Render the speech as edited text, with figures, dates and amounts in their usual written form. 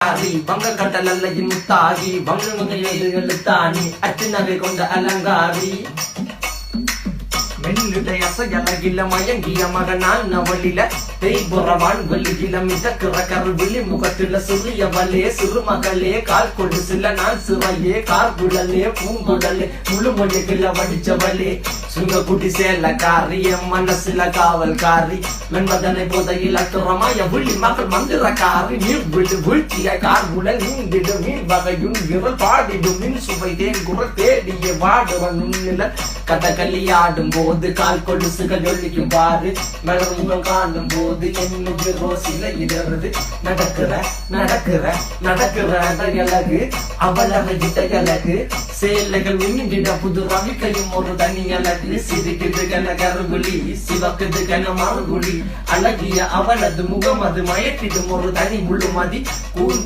வங்க கடல் முத்தாகி வங்கத்தானி அச்சு நகை கொண்ட அலங்காரி மெல்லுடைய அசையலகில மயங்கிய மகனான் நவலில தேய்புறவான் வெளியில மிதக்கிற கருவிழி முகத்தில சிறியவளே சிறுமகளே கால் கொடு சில நான் சிறையே கார்குழலே பூங்குழலே முழுமொழிகள வடிச்சவளே சுங்க குட்டி சேலக்காரி என் மனசுல காவல்காரி மென்பதனை போதையில் அத்துறமாய விழி மகள் மந்திரக்காரி நீர் விழு வீழ்ச்சிய கார்குழல் நீந்திடு மீன் வகையும் விரல் பாடிடும் மின் சுவை தேங்குற தேடிய வாடுவன் நுண்ணில கதகளி ஆடும் போது கால் கொலுசுகள் ஒழிக்கும் பாரு மலர் முகம் காணும் போது என்னுடைய ரோசில இடருது நடக்கிற நடக்கிற நடக்கிற அழகு அவளகிட்ட அழகு சேலைகள் மின்னிட புது ரவிக்கையும் ஒரு தனி அழகு சிரிக்குது கன கருகுலி சிவக்குது கன மறுகுலி அழகிய அவளது முகம் அது மயக்கிடும் ஒரு தனி முழுமதி கூந்தல்